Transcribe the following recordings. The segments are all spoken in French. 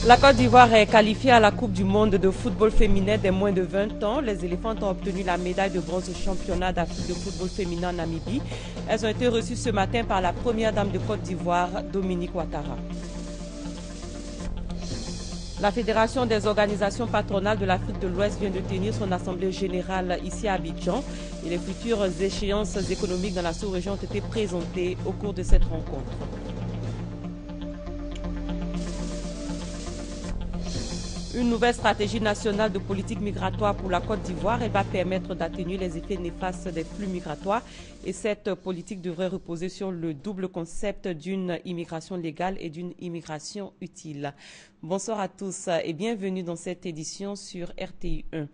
La Côte d'Ivoire est qualifiée à la Coupe du monde de football féminin des moins de 20 ans. Les éléphants ont obtenu la médaille de bronze au championnat d'Afrique de football féminin en Namibie. Elles ont été reçues ce matin par la première dame de Côte d'Ivoire, Dominique Ouattara. La Fédération des organisations patronales de l'Afrique de l'Ouest vient de tenir son assemblée générale ici à Abidjan et les futures échéances économiques dans la sous-région ont été présentées au cours de cette rencontre. Une nouvelle stratégie nationale de politique migratoire pour la Côte d'Ivoire. Elle va permettre d'atténuer les effets néfastes des flux migratoires. Et cette politique devrait reposer sur le double concept d'une immigration légale et d'une immigration utile. Bonsoir à tous et bienvenue dans cette édition sur RTI 1.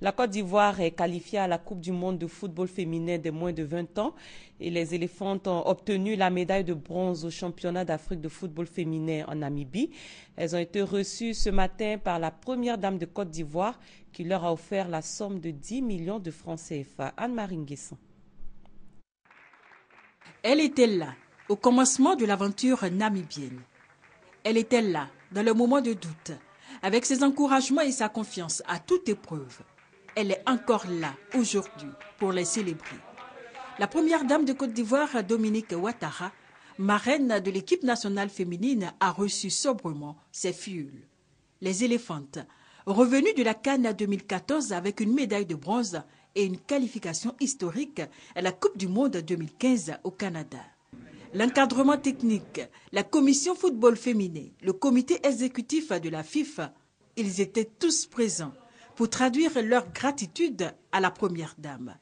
La Côte d'Ivoire est qualifiée à la Coupe du monde de football féminin des moins de 20 ans et les éléphants ont obtenu la médaille de bronze au championnat d'Afrique de football féminin en Namibie. Elles ont été reçues ce matin par la première dame de Côte d'Ivoire qui leur a offert la somme de 10 millions de francs CFA. Anne-Marie Nguesson. Elle était là, au commencement de l'aventure namibienne. Elle était là, dans le moment de doute, avec ses encouragements et sa confiance à toute épreuve. Elle est encore là, aujourd'hui, pour les célébrer. La première dame de Côte d'Ivoire, Dominique Ouattara, marraine de l'équipe nationale féminine, a reçu sobrement ses filleuls. Les éléphantes, revenues de la CAN 2014 avec une médaille de bronze et une qualification historique à la Coupe du monde 2015 au Canada. L'encadrement technique, la commission football féminin, le comité exécutif de la FIFA, ils étaient tous présents pour traduire leur gratitude à la première dame.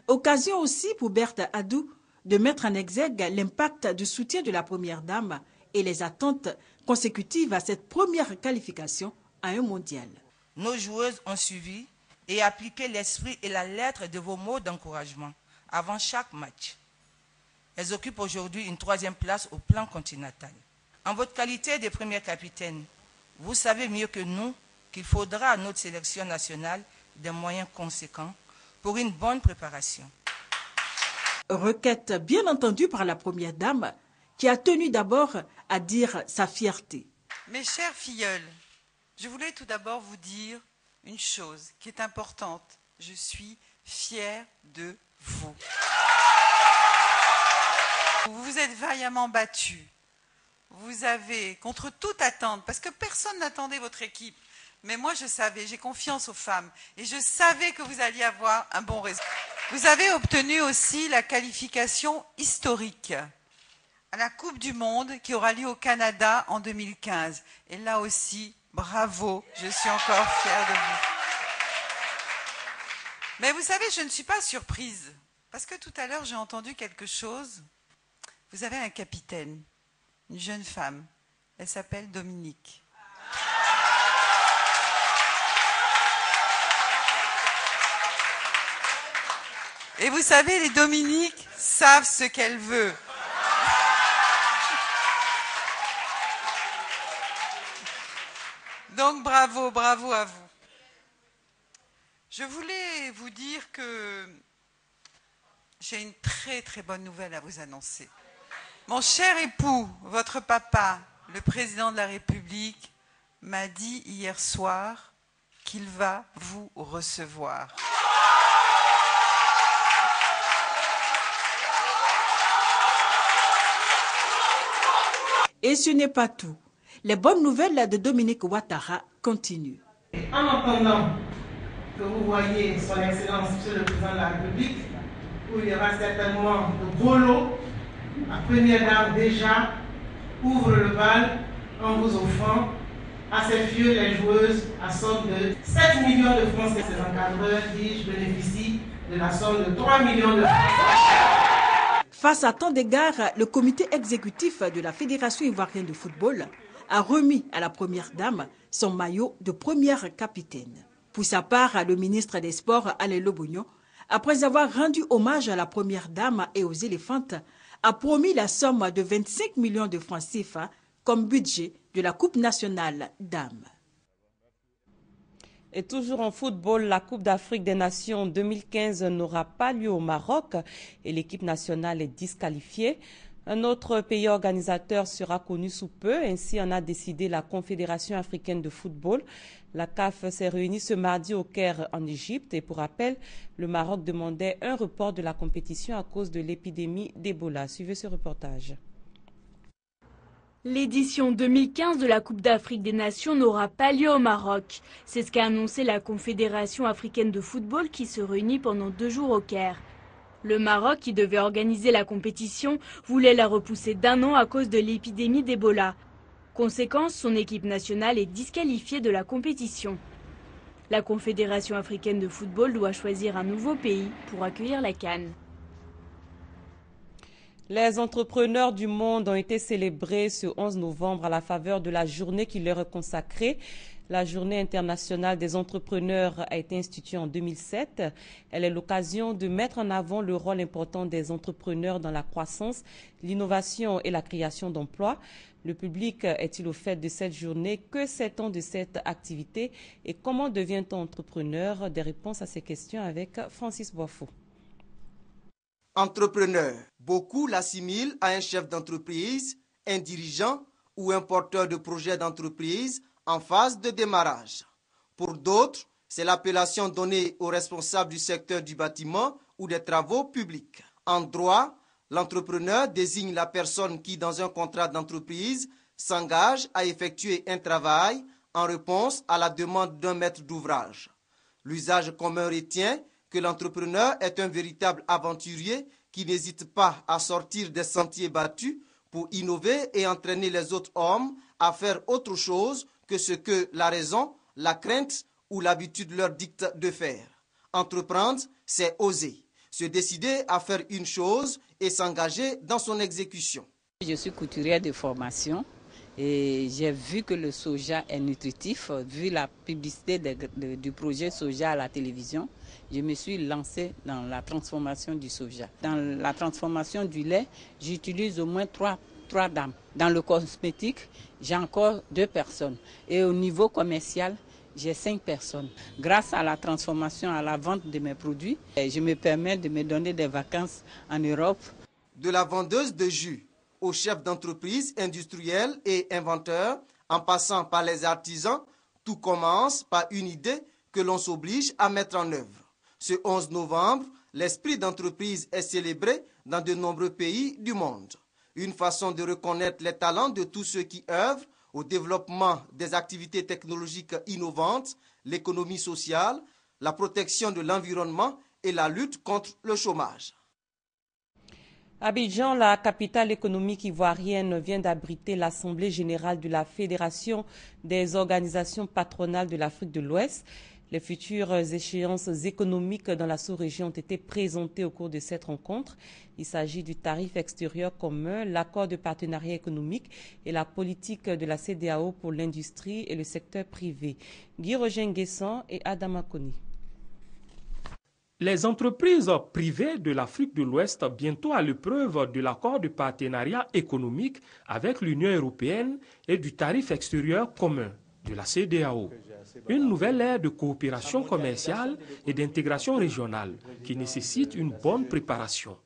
Occasion aussi pour Berthe Adou de mettre en exergue l'impact du soutien de la première dame et les attentes consécutives à cette première qualification à un mondial. Nos joueuses ont suivi et appliqué l'esprit et la lettre de vos mots d'encouragement avant chaque match. Elles occupent aujourd'hui une 3e place au plan continental. En votre qualité de première capitaine, vous savez mieux que nous qu'il faudra à notre sélection nationale des moyens conséquents pour une bonne préparation. Requête bien entendue par la première dame qui a tenu d'abord à dire sa fierté. Mes chères filleules, je voulais tout d'abord vous dire une chose qui est importante. Je suis fière de vous. Vous vous êtes vaillamment battus. Vous avez, contre toute attente, parce que personne n'attendait votre équipe, mais moi je savais, j'ai confiance aux femmes, et je savais que vous alliez avoir un bon résultat. Vous avez obtenu aussi la qualification historique à la Coupe du monde qui aura lieu au Canada en 2015. Et là aussi, bravo, je suis encore fière de vous. Mais vous savez, je ne suis pas surprise, parce que tout à l'heure j'ai entendu quelque chose. Vous avez un capitaine, une jeune femme, elle s'appelle Dominique. Et vous savez, les Dominiques savent ce qu'elle veut. Donc bravo, bravo à vous. Je voulais vous dire que j'ai une très très bonne nouvelle à vous annoncer. Mon cher époux, votre papa, le président de la République, m'a dit hier soir qu'il va vous recevoir. Et ce n'est pas tout. Les bonnes nouvelles de Dominique Ouattara continuent. En attendant que vous voyez son Excellence, Monsieur le Président de la République, où il y aura certainement de gros lots, la première dame déjà ouvre le bal en vous offrant à ses filles, les joueuses, à somme de 7 millions de francs. Ces encadreurs qui bénéficient de la somme de 3 millions de francs. Face à tant d'égards, le comité exécutif de la Fédération ivoirienne de football a remis à la première dame son maillot de première capitaine. Pour sa part, le ministre des Sports, Alain Lobognon, après avoir rendu hommage à la première dame et aux éléphantes, a promis la somme de 25 millions de francs CFA comme budget de la Coupe nationale dames. Et toujours en football, la Coupe d'Afrique des Nations 2015 n'aura pas lieu au Maroc et l'équipe nationale est disqualifiée. Un autre pays organisateur sera connu sous peu, ainsi en a décidé la Confédération africaine de football. La CAF s'est réunie ce mardi au Caire en Égypte et pour rappel, le Maroc demandait un report de la compétition à cause de l'épidémie d'Ebola. Suivez ce reportage. L'édition 2015 de la Coupe d'Afrique des Nations n'aura pas lieu au Maroc. C'est ce qu'a annoncé la Confédération africaine de football qui se réunit pendant 2 jours au Caire. Le Maroc, qui devait organiser la compétition, voulait la repousser d'1 an à cause de l'épidémie d'Ebola. Conséquence, son équipe nationale est disqualifiée de la compétition. La Confédération africaine de football doit choisir un nouveau pays pour accueillir la CAN. Les entrepreneurs du monde ont été célébrés ce 11 novembre à la faveur de la journée qui leur est consacrée. La Journée internationale des entrepreneurs a été instituée en 2007. Elle est l'occasion de mettre en avant le rôle important des entrepreneurs dans la croissance, l'innovation et la création d'emplois. Le public est-il au fait de cette journée? Que sait-on de cette activité? Et comment devient-on entrepreneur? Des réponses à ces questions avec Francis Boifo. Entrepreneur, beaucoup l'assimilent à un chef d'entreprise, un dirigeant ou un porteur de projet d'entreprise en phase de démarrage. Pour d'autres, c'est l'appellation donnée aux responsables du secteur du bâtiment ou des travaux publics. En droit, l'entrepreneur désigne la personne qui, dans un contrat d'entreprise, s'engage à effectuer un travail en réponse à la demande d'un maître d'ouvrage. L'usage commun retient que l'entrepreneur est un véritable aventurier qui n'hésite pas à sortir des sentiers battus pour innover et entraîner les autres hommes à faire autre chose que ce que la raison, la crainte ou l'habitude leur dicte de faire. Entreprendre, c'est oser, se décider à faire une chose et s'engager dans son exécution. Je suis couturière de formation et j'ai vu que le soja est nutritif. Vu la publicité du projet soja à la télévision, je me suis lancée dans la transformation du soja. Dans la transformation du lait, j'utilise au moins trois dames. Dans le cosmétique, j'ai encore 2 personnes. Et au niveau commercial, j'ai 5 personnes. Grâce à la transformation, à la vente de mes produits, je me permets de me donner des vacances en Europe. De la vendeuse de jus au chef d'entreprise industriel et inventeur, en passant par les artisans, tout commence par une idée que l'on s'oblige à mettre en œuvre. Ce 11 novembre, l'esprit d'entreprise est célébré dans de nombreux pays du monde. Une façon de reconnaître les talents de tous ceux qui œuvrent au développement des activités technologiques innovantes, l'économie sociale, la protection de l'environnement et la lutte contre le chômage. Abidjan, la capitale économique ivoirienne, vient d'abriter l'Assemblée générale de la Fédération des organisations patronales de l'Afrique de l'Ouest. Les futures échéances économiques dans la sous-région ont été présentées au cours de cette rencontre. Il s'agit du tarif extérieur commun, l'accord de partenariat économique et la politique de la CEDEAO pour l'industrie et le secteur privé. Guy Roger-Nguessan et Adam Akoni. Les entreprises privées de l'Afrique de l'Ouest, bientôt à l'épreuve de l'accord de partenariat économique avec l'Union européenne et du tarif extérieur commun de la CEDEAO. Une nouvelle ère de coopération commerciale et d'intégration régionale qui nécessite une bonne préparation.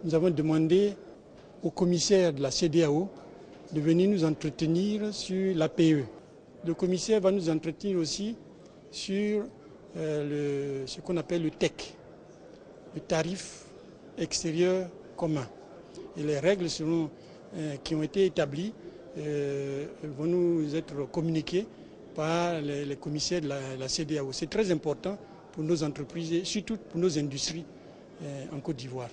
Nous avons demandé au commissaire de la CEDEAO de venir nous entretenir sur l'APE. Le commissaire va nous entretenir aussi sur ce qu'on appelle le TEC, le tarif extérieur commun. Et les règles qui ont été établies vont nous être communiquées par les commissaires de la CEDEAO. C'est très important pour nos entreprises et surtout pour nos industries en Côte d'Ivoire.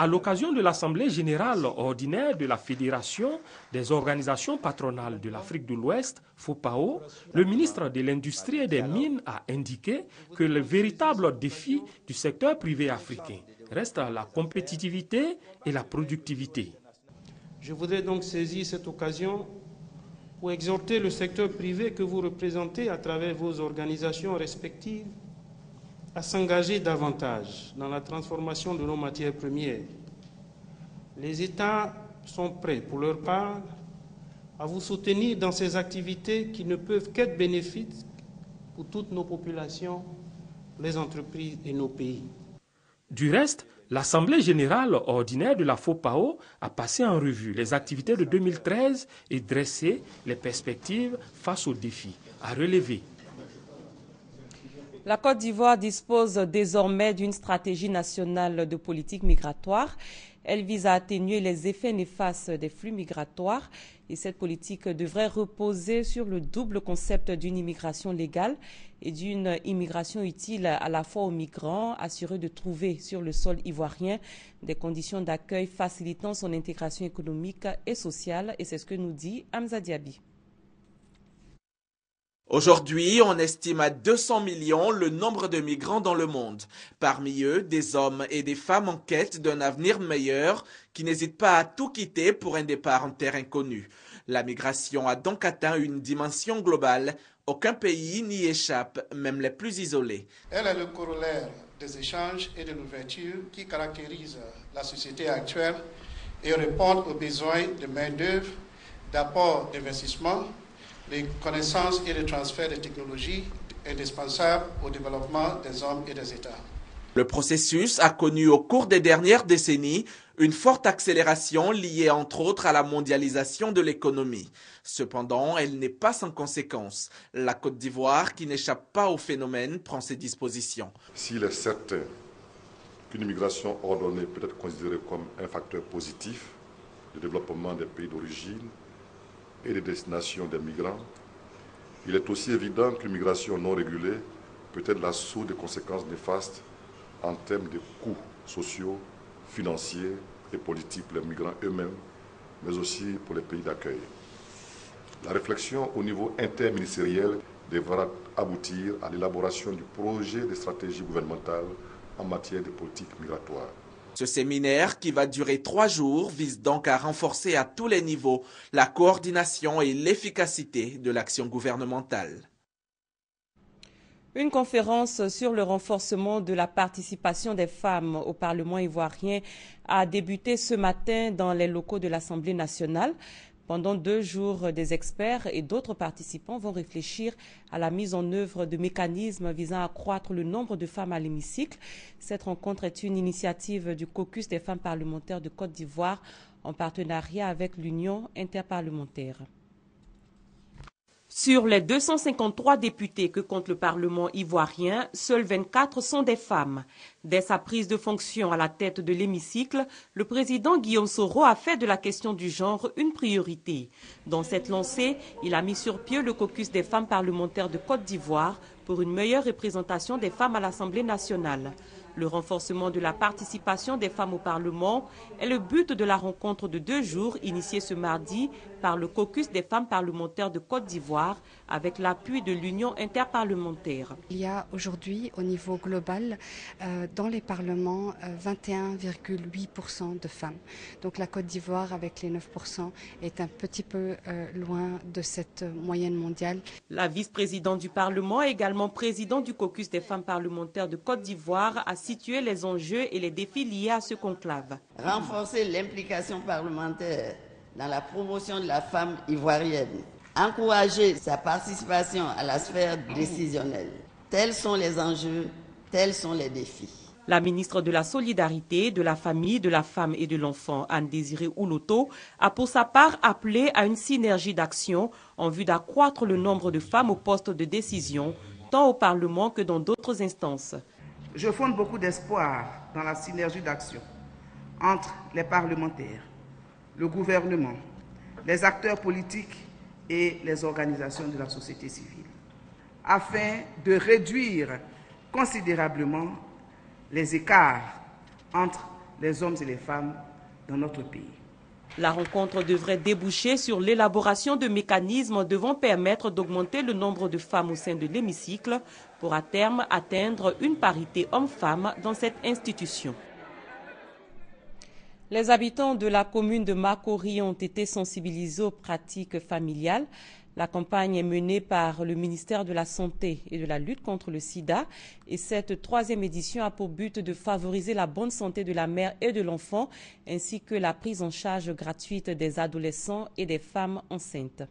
À l'occasion de l'Assemblée générale ordinaire de la Fédération des organisations patronales de l'Afrique de l'Ouest, FOPAO, le ministre de l'Industrie et des Mines a indiqué que le véritable défi du secteur privé africain reste la compétitivité et la productivité. Je voudrais donc saisir cette occasion pour exhorter le secteur privé que vous représentez à travers vos organisations respectives à s'engager davantage dans la transformation de nos matières premières. Les États sont prêts, pour leur part, à vous soutenir dans ces activités qui ne peuvent qu'être bénéfiques pour toutes nos populations, les entreprises et nos pays. Du reste, L'Assemblée générale ordinaire de la FOPAO a passé en revue les activités de 2013 et dressé les perspectives face aux défis à relever. La Côte d'Ivoire dispose désormais d'une stratégie nationale de politique migratoire. Elle vise à atténuer les effets néfastes des flux migratoires et cette politique devrait reposer sur le double concept d'une immigration légale et d'une immigration utile à la fois aux migrants, assurés de trouver sur le sol ivoirien des conditions d'accueil facilitant son intégration économique et sociale. Et c'est ce que nous dit Hamza Diaby. Aujourd'hui, on estime à 200 millions le nombre de migrants dans le monde. Parmi eux, des hommes et des femmes en quête d'un avenir meilleur qui n'hésitent pas à tout quitter pour un départ en terre inconnue. La migration a donc atteint une dimension globale. Aucun pays n'y échappe, même les plus isolés. Elle est le corollaire des échanges et de l'ouverture qui caractérisent la société actuelle et répond aux besoins de main-d'œuvre, d'apport d'investissement, les connaissances et le transfert de technologies indispensables au développement des hommes et des États. Le processus a connu au cours des dernières décennies une forte accélération liée entre autres à la mondialisation de l'économie. Cependant, elle n'est pas sans conséquences. La Côte d'Ivoire, qui n'échappe pas au phénomène, prend ses dispositions. S'il est certain qu'une immigration ordonnée peut être considérée comme un facteur positif de développement des pays d'origine et des destinations des migrants, il est aussi évident qu'une migration non régulée peut être la source de conséquences néfastes en termes de coûts sociaux, financiers et politiques pour les migrants eux-mêmes, mais aussi pour les pays d'accueil. La réflexion au niveau interministériel devra aboutir à l'élaboration du projet de stratégie gouvernementale en matière de politique migratoire. Ce séminaire, qui va durer 3 jours, vise donc à renforcer à tous les niveaux la coordination et l'efficacité de l'action gouvernementale. Une conférence sur le renforcement de la participation des femmes au Parlement ivoirien a débuté ce matin dans les locaux de l'Assemblée nationale. Pendant 2 jours, des experts et d'autres participants vont réfléchir à la mise en œuvre de mécanismes visant à accroître le nombre de femmes à l'hémicycle. Cette rencontre est une initiative du caucus des femmes parlementaires de Côte d'Ivoire en partenariat avec l'Union interparlementaire. Sur les 253 députés que compte le Parlement ivoirien, seuls 24 sont des femmes. Dès sa prise de fonction à la tête de l'hémicycle, le président Guillaume Soro a fait de la question du genre une priorité. Dans cette lancée, il a mis sur pied le caucus des femmes parlementaires de Côte d'Ivoire pour une meilleure représentation des femmes à l'Assemblée nationale. Le renforcement de la participation des femmes au Parlement est le but de la rencontre de 2 jours initiée ce mardi par le caucus des femmes parlementaires de Côte d'Ivoire avec l'appui de l'Union interparlementaire. Il y a aujourd'hui au niveau global dans les parlements 21,8% de femmes. Donc la Côte d'Ivoire avec les 9% est un petit peu loin de cette moyenne mondiale. La vice-présidente du Parlement et également présidente du caucus des femmes parlementaires de Côte d'Ivoire a situé les enjeux et les défis liés à ce conclave. Renforcer l'implication parlementaire dans la promotion de la femme ivoirienne. Encourager sa participation à la sphère décisionnelle. Tels sont les enjeux, tels sont les défis. La ministre de la Solidarité, de la Famille, de la Femme et de l'Enfant, Anne-Désirée Ouloto, a pour sa part appelé à une synergie d'action en vue d'accroître le nombre de femmes au poste de décision, tant au Parlement que dans d'autres instances. Je fonde beaucoup d'espoir dans la synergie d'action entre les parlementaires, le gouvernement, les acteurs politiques et les organisations de la société civile, afin de réduire considérablement les écarts entre les hommes et les femmes dans notre pays. La rencontre devrait déboucher sur l'élaboration de mécanismes devant permettre d'augmenter le nombre de femmes au sein de l'hémicycle pour à terme atteindre une parité homme-femme dans cette institution. Les habitants de la commune de Makori ont été sensibilisés aux pratiques familiales. La campagne est menée par le ministère de la Santé et de la lutte contre le sida et cette 3e édition a pour but de favoriser la bonne santé de la mère et de l'enfant ainsi que la prise en charge gratuite des adolescents et des femmes enceintes.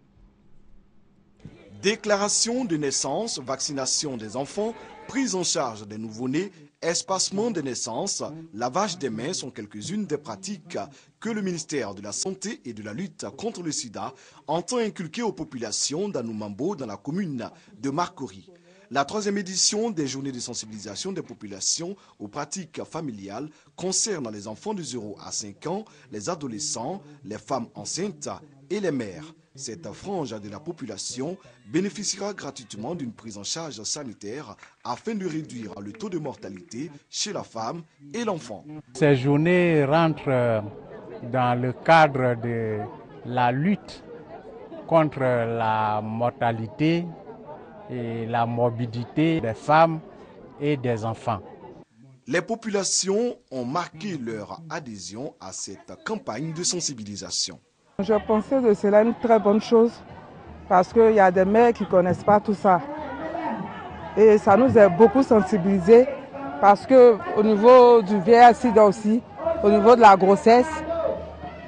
Déclaration de naissance, vaccination des enfants, prise en charge des nouveau-nés, Espacement des naissances, lavage des mains sont quelques-unes des pratiques que le ministère de la Santé et de la lutte contre le sida entend inculquer aux populations d'Anoumambo dans la commune de Marcory. La 3e édition des journées de sensibilisation des populations aux pratiques familiales concerne les enfants de 0 à 5 ans, les adolescents, les femmes enceintes et les mères. Cette frange de la population bénéficiera gratuitement d'une prise en charge sanitaire afin de réduire le taux de mortalité chez la femme et l'enfant. Ces journées rentrent dans le cadre de la lutte contre la mortalité et la morbidité des femmes et des enfants. Les populations ont marqué leur adhésion à cette campagne de sensibilisation. Je pensais que c'est une très bonne chose parce qu'il y a des mères qui ne connaissent pas tout ça. Et ça nous a beaucoup sensibilisés parce qu'au niveau du VIH-Sida aussi, au niveau de la grossesse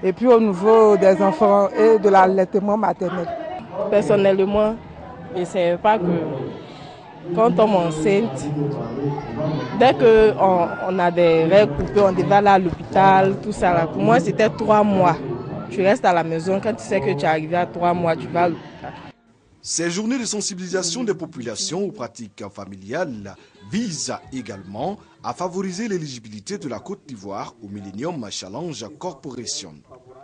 et puis au niveau des enfants et de l'allaitement maternel. Personnellement, je ne savais pas que quand on tombe enceinte, dès qu'on a des règles coupées, on devait aller à l'hôpital, tout ça. Là. Pour moi, c'était 3 mois. Tu restes à la maison, quand tu sais que tu es arrivé à 3 mois, tu vas à l'hôpital. Ces journées de sensibilisation des populations aux pratiques familiales visent également à favoriser l'éligibilité de la Côte d'Ivoire au Millennium Challenge Corporation.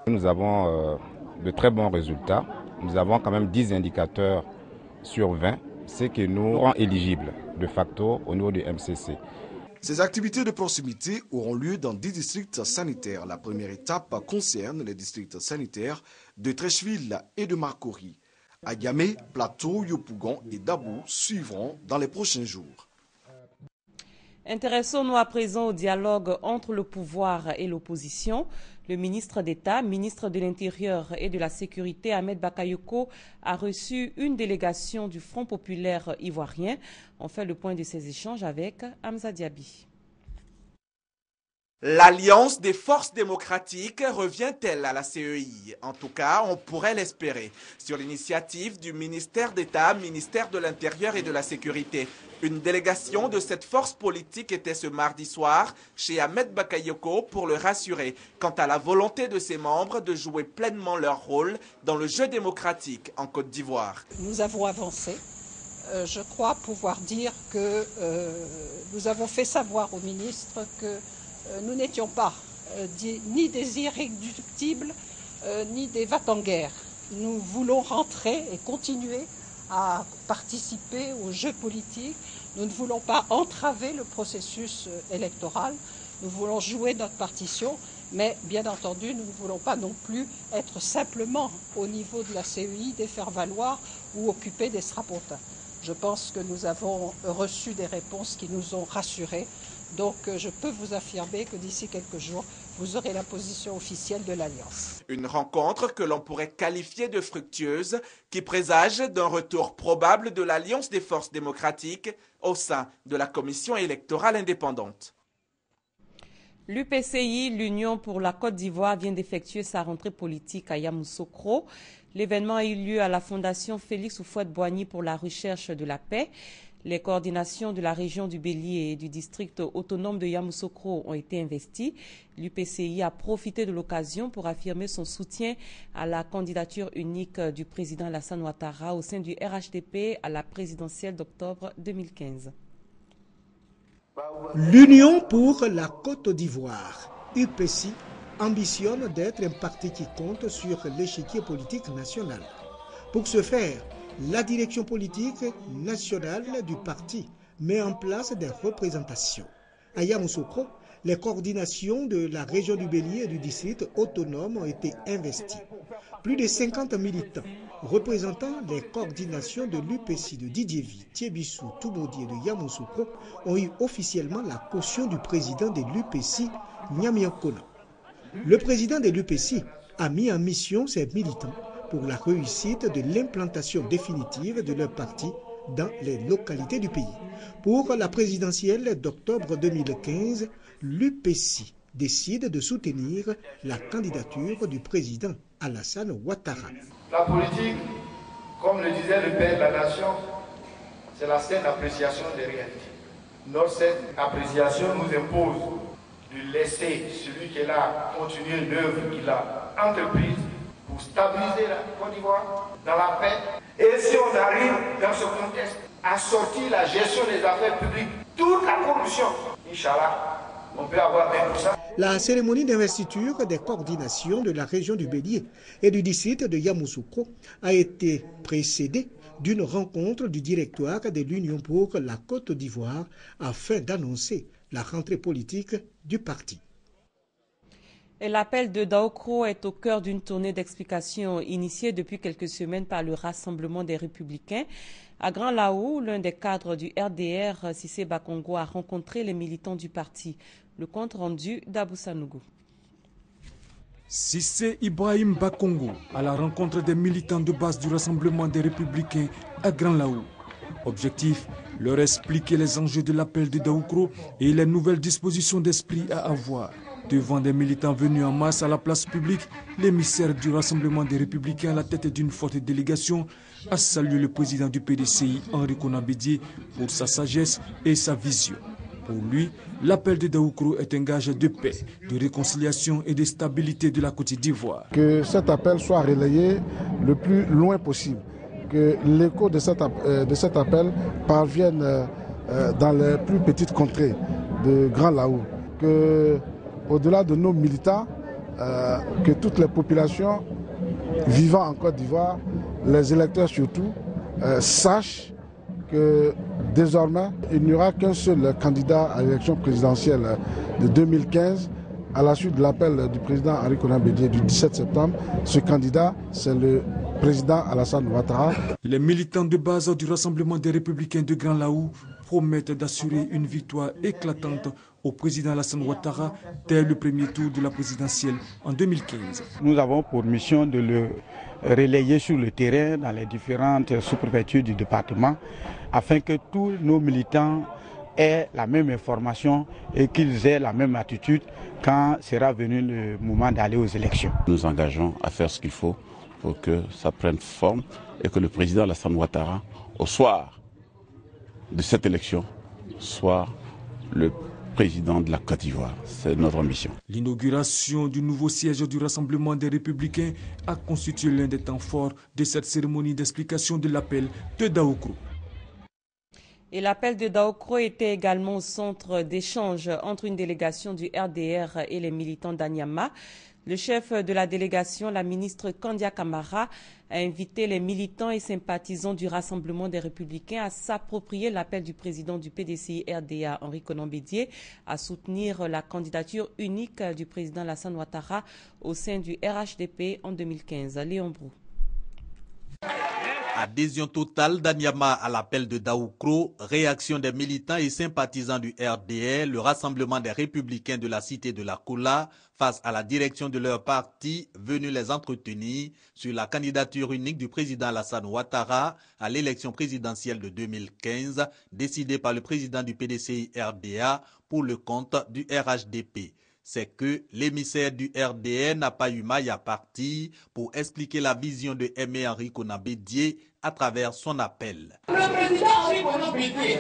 Nous avons de très bons résultats. Nous avons quand même 10 indicateurs sur 20, ce qui nous rend éligibles de facto au niveau du MCC. Ces activités de proximité auront lieu dans 10 districts sanitaires. La première étape concerne les districts sanitaires de Treichville et de Marcory. Agamé, Plateau, Yopougon et Dabou suivront dans les prochains jours. Intéressons-nous à présent au dialogue entre le pouvoir et l'opposition. Le ministre d'État, ministre de l'Intérieur et de la Sécurité, Ahmed Bakayoko, a reçu une délégation du Front populaire ivoirien. On fait le point de ces échanges avec Hamza Diaby. L'alliance des forces démocratiques revient-elle à la CEI? En tout cas, on pourrait l'espérer. Sur l'initiative du ministère d'État, ministère de l'Intérieur et de la Sécurité, une délégation de cette force politique était ce mardi soir chez Ahmed Bakayoko pour le rassurer quant à la volonté de ses membres de jouer pleinement leur rôle dans le jeu démocratique en Côte d'Ivoire. Nous avons avancé. Je crois pouvoir dire que nous avons fait savoir au ministre que nous n'étions pas ni des irréductibles, ni des va-t-en-guerre. Nous voulons rentrer et continuer à participer au jeu politique. Nous ne voulons pas entraver le processus électoral. Nous voulons jouer notre partition, mais bien entendu, nous ne voulons pas non plus être simplement au niveau de la CEI, des faire-valoir ou occuper des strapontins. Je pense que nous avons reçu des réponses qui nous ont rassurés. Donc je peux vous affirmer que d'ici quelques jours, vous aurez la position officielle de l'Alliance. Une rencontre que l'on pourrait qualifier de fructueuse, qui présage d'un retour probable de l'Alliance des forces démocratiques au sein de la Commission électorale indépendante. L'UPCI, l'Union pour la Côte d'Ivoire, vient d'effectuer sa rentrée politique à Yamoussoukro. L'événement a eu lieu à la Fondation Félix Houphouët-Boigny pour la recherche de la paix. Les coordinations de la région du Bélier et du district autonome de Yamoussoukro ont été investies. L'UPCI a profité de l'occasion pour affirmer son soutien à la candidature unique du président Alassane Ouattara au sein du RHDP à la présidentielle d'octobre 2015. L'Union pour la Côte d'Ivoire, UPCI, ambitionne d'être un parti qui compte sur l'échiquier politique national. Pour ce faire, la direction politique nationale du parti met en place des représentations. À Yamoussoukro, les coordinations de la région du Bélier et du district autonome ont été investies. Plus de 50 militants représentant les coordinations de l'UPCI de Didiévi, Thiébissou, Toumoudi et de Yamoussoukro ont eu officiellement la caution du président de l'UPCI, Nyamiankona. Le président de l'UPCI a mis en mission ses militants pour la réussite de l'implantation définitive de leur parti dans les localités du pays. Pour la présidentielle d'octobre 2015, l'UPCI décide de soutenir la candidature du président Alassane Ouattara. La politique, comme le disait le père de la nation, c'est la saine appréciation des réalités. Notre appréciation nous impose de laisser celui qui est là continuer l'œuvre qu'il a entreprise pour stabiliser la Côte d'Ivoire dans la paix. Et si on arrive dans ce contexte à sortir la gestion des affaires publiques, toute la corruption, Inch'Allah, on peut avoir 20%. La cérémonie d'investiture des coordinations de la région du Bélier et du district de Yamoussoukro a été précédée d'une rencontre du directoire de l'Union pour la Côte d'Ivoire afin d'annoncer la rentrée politique du parti. L'appel de Daokro est au cœur d'une tournée d'explications initiée depuis quelques semaines par le Rassemblement des Républicains. À Grand Laou, l'un des cadres du RDR, Cissé Bakongo, a rencontré les militants du parti. Le compte rendu d'Abou Sanougou. Cissé Ibrahim Bakongo à la rencontre des militants de base du Rassemblement des Républicains à Grand Laou. Objectif, leur expliquer les enjeux de l'appel de Daoukro et les nouvelles dispositions d'esprit à avoir. Devant des militants venus en masse à la place publique, l'émissaire du Rassemblement des Républicains à la tête d'une forte délégation a salué le président du PDCI, Henri Konan Bédié, pour sa sagesse et sa vision. Pour lui, l'appel de Daoukro est un gage de paix, de réconciliation et de stabilité de la Côte d'Ivoire. Que cet appel soit relayé le plus loin possible, que l'écho de cet appel parvienne dans les plus petites contrées de Grand Laou, que au-delà de nos militants, que toutes les populations vivant en Côte d'Ivoire, les électeurs surtout, sachent que désormais, il n'y aura qu'un seul candidat à l'élection présidentielle de 2015 à la suite de l'appel du président Henri Konan Bédié du 17 septembre. Ce candidat, c'est le président Alassane Ouattara. Les militants de base du Rassemblement des Républicains de Grand Laou promettent d'assurer une victoire éclatante au président Alassane Ouattara dès le premier tour de la présidentielle en 2015. Nous avons pour mission de le relayer sur le terrain dans les différentes sous-préfectures du département afin que tous nos militants aient la même information et qu'ils aient la même attitude quand sera venu le moment d'aller aux élections. Nous engageons à faire ce qu'il faut pour que ça prenne forme et que le président Alassane Ouattara, au soir de cette élection, soit le président de la Côte d'Ivoire. C'est notre ambition. L'inauguration du nouveau siège du Rassemblement des Républicains a constitué l'un des temps forts de cette cérémonie d'explication de l'appel de Daoukro. Et l'appel de Daoukro était également au centre d'échange entre une délégation du RDR et les militants d'Anyama. Le chef de la délégation, la ministre Kandia Camara, a invité les militants et sympathisants du Rassemblement des Républicains à s'approprier l'appel du président du PDCI RDA, Henri Konan Bédié, à soutenir la candidature unique du président Alassane Ouattara au sein du RHDP en 2015. Léon Brou. Adhésion totale d'Anyama à l'appel de Daoukro, réaction des militants et sympathisants du RDR, le Rassemblement des Républicains de la cité de la Koula, face à la direction de leur parti, venu les entretenir sur la candidature unique du président Alassane Ouattara à l'élection présidentielle de 2015, décidée par le président du PDCI RDA pour le compte du RHDP. C'est que l'émissaire du RDR n'a pas eu maille à partir pour expliquer la vision de Aimé Henri Konan Bédié à travers son appel. Le président Henri Konan Bédié,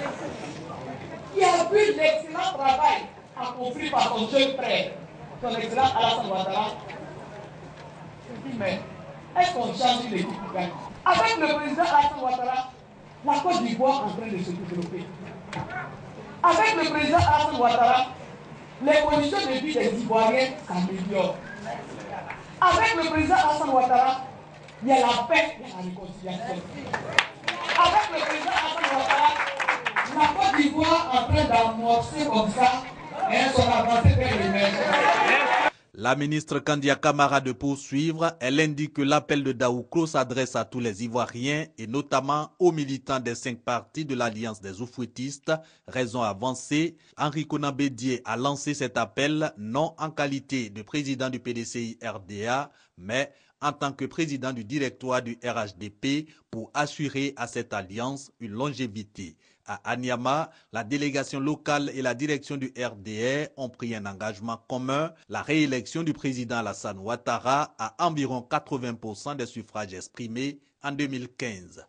qui a vu l'excellent travail accompli par son jeune frère, son excellent Alassane Ouattara, je dis mais est-ce qu'on change l'équipe pour gagner? Avec le président Alassane Ouattara, la Côte d'Ivoire est en train de se développer. Avec le président Alassane Ouattara, les conditions de vie des Ivoiriens s'améliorent. Avec le président Alassane Ouattara, il y a la paix, il y a la réconciliation. Avec le président Alassane Ouattara, la Côte d'Ivoire est en train d'amorcer comme ça son avancée vers l'émergence. La ministre Kandia Camara de poursuivre, elle indique que l'appel de Daoukro s'adresse à tous les Ivoiriens et notamment aux militants des 5 partis de l'Alliance des oufouettistes. Raison avancée, Henri Konan Bédié a lancé cet appel non en qualité de président du PDCI RDA, mais en tant que président du directoire du RHDP pour assurer à cette alliance une longévité. À Anyama, la délégation locale et la direction du RDR ont pris un engagement commun, la réélection du président Alassane Ouattara à environ 80% des suffrages exprimés en 2015.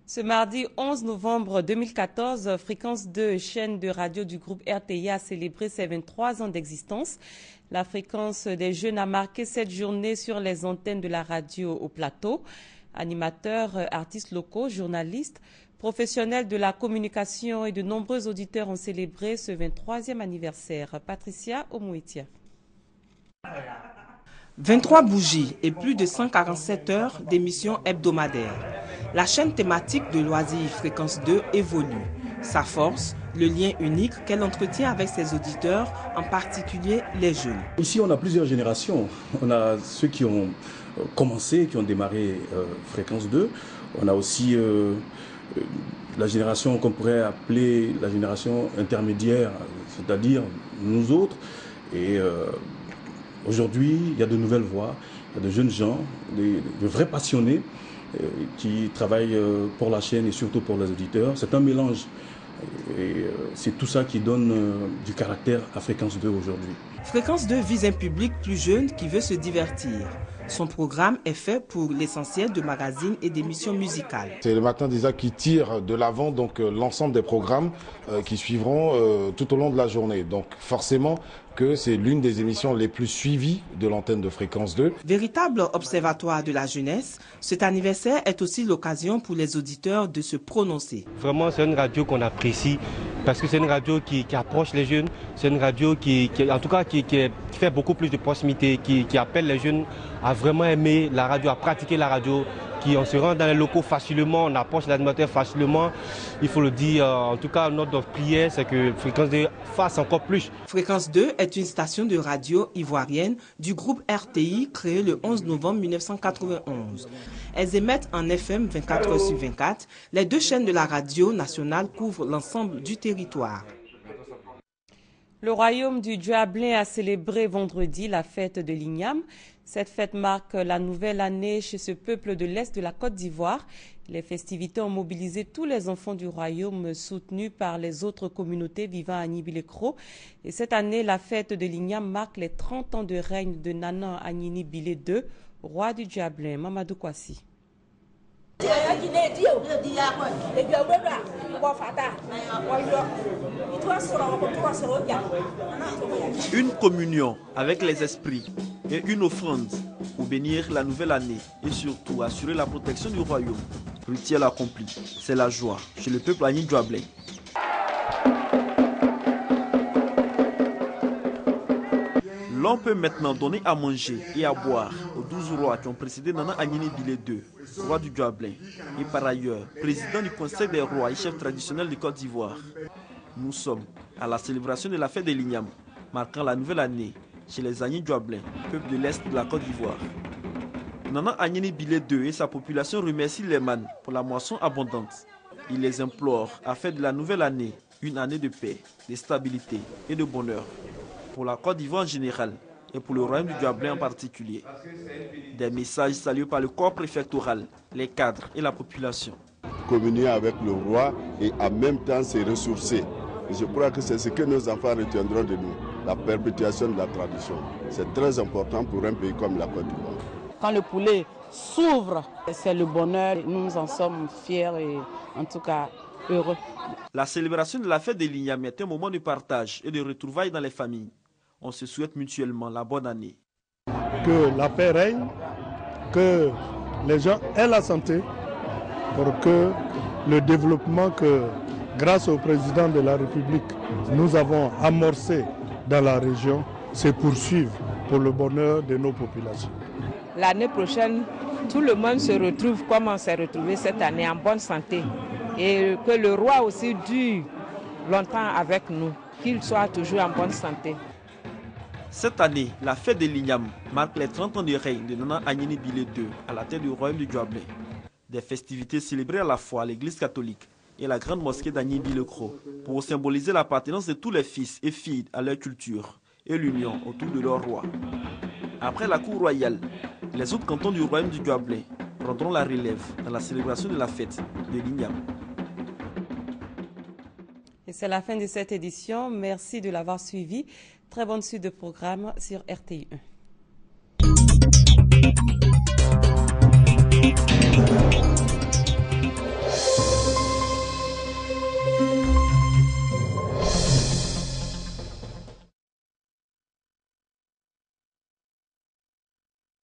Ce mardi 11 novembre 2014, Fréquence 2, chaîne de radio du groupe RTI, a célébré ses 23 ans d'existence. La Fréquence des jeunes a marqué cette journée sur les antennes de la radio au plateau. Animateurs, artistes locaux, journalistes, professionnels de la communication et de nombreux auditeurs ont célébré ce 23e anniversaire. Patricia Omouetia. 23 bougies et plus de 147 heures d'émissions hebdomadaires. La chaîne thématique de loisirs Fréquence 2 évolue. Sa force, le lien unique qu'elle entretient avec ses auditeurs, en particulier les jeunes. Ici, on a plusieurs générations. On a ceux qui ont commencé, qui ont démarré Fréquence 2. On a aussi la génération qu'on pourrait appeler la génération intermédiaire, c'est-à-dire nous autres. Et aujourd'hui, il y a de nouvelles voix, il y a de jeunes gens, de vrais passionnés qui travaillent pour la chaîne et surtout pour les auditeurs. C'est un mélange et c'est tout ça qui donne du caractère à Fréquence 2 aujourd'hui. Fréquence 2 vise un public plus jeune qui veut se divertir. Son programme est fait pour l'essentiel de magazines et d'émissions musicales. C'est le matin déjà qui tire de l'avant donc l'ensemble des programmes qui suivront tout au long de la journée. Donc forcément que c'est l'une des émissions les plus suivies de l'antenne de Fréquence 2. Véritable observatoire de la jeunesse, cet anniversaire est aussi l'occasion pour les auditeurs de se prononcer. Vraiment, c'est une radio qu'on apprécie parce que c'est une radio qui approche les jeunes. C'est une radio qui fait beaucoup plus de proximité, qui appelle les jeunes à vraiment aimer la radio, à pratiquer la radio. On se rend dans les locaux facilement, on approche l'animateur facilement. Il faut le dire, en tout cas, notre prière, c'est que Fréquence 2 fasse encore plus. Fréquence 2 est une station de radio ivoirienne du groupe RTI créée le 11 novembre 1991. Elles émettent en FM 24 heures sur 24. Les deux chaînes de la radio nationale couvrent l'ensemble du territoire. Le royaume du Djuablin a célébré vendredi la fête de l'Igname. Cette fête marque la nouvelle année chez ce peuple de l'Est de la Côte d'Ivoire. Les festivités ont mobilisé tous les enfants du royaume soutenus par les autres communautés vivant à Nibi-le-Cro. Et cette année, la fête de l'Igname marque les 30 ans de règne de Nana Agnini Bilé II, roi du Djuablin. Mamadou Kwasi. Une communion avec les esprits et une offrande pour bénir la nouvelle année et surtout assurer la protection du royaume. Rituel accompli, c'est la joie chez le peuple Agni Djuablin. L'on peut maintenant donner à manger et à boire aux 12 rois qui ont précédé Nana Agnini Bilé II, roi du Djuablin, et par ailleurs président du Conseil des rois et chef traditionnel de Côte d'Ivoire. Nous sommes à la célébration de la fête de l'Igname, marquant la nouvelle année chez les Agni Djuablin, peuple de l'Est de la Côte d'Ivoire. Nana Agnini Bilé II et sa population remercient les man pour la moisson abondante. Il les implore à faire de la nouvelle année une année de paix, de stabilité et de bonheur pour la Côte d'Ivoire en général et pour le royaume du Djuablin en particulier. Des messages salués par le corps préfectoral, les cadres et la population. Communier avec le roi et en même temps se ressourcer. Je crois que c'est ce que nos enfants retiendront de nous, la perpétuation de la tradition. C'est très important pour un pays comme la Côte d'Ivoire. Quand le poulet s'ouvre, c'est le bonheur. Nous en sommes fiers et en tout cas heureux. La célébration de la fête de l'Igname est un moment de partage et de retrouvailles dans les familles. On se souhaite mutuellement la bonne année. Que la paix règne, que les gens aient la santé pour que le développement que, grâce au président de la République, nous avons amorcé dans la région se poursuive pour le bonheur de nos populations. L'année prochaine, tout le monde se retrouve comme on s'est retrouvé cette année en bonne santé et que le roi aussi dure longtemps avec nous, qu'il soit toujours en bonne santé. Cette année, la fête de l'Igname marque les 30 ans de règne de Nana Agnini Bilé II à la tête du royaume du Djuablin. Des festivités célébrées à la fois à l'église catholique et la grande mosquée d'Agni Bilé-Cro pour symboliser l'appartenance de tous les fils et filles à leur culture et l'union autour de leur roi. Après la cour royale, les autres cantons du royaume du Djuablin prendront la relève dans la célébration de la fête de l'Igname. Et c'est la fin de cette édition. Merci de l'avoir suivi. Très bonne suite de programme sur RTI 1.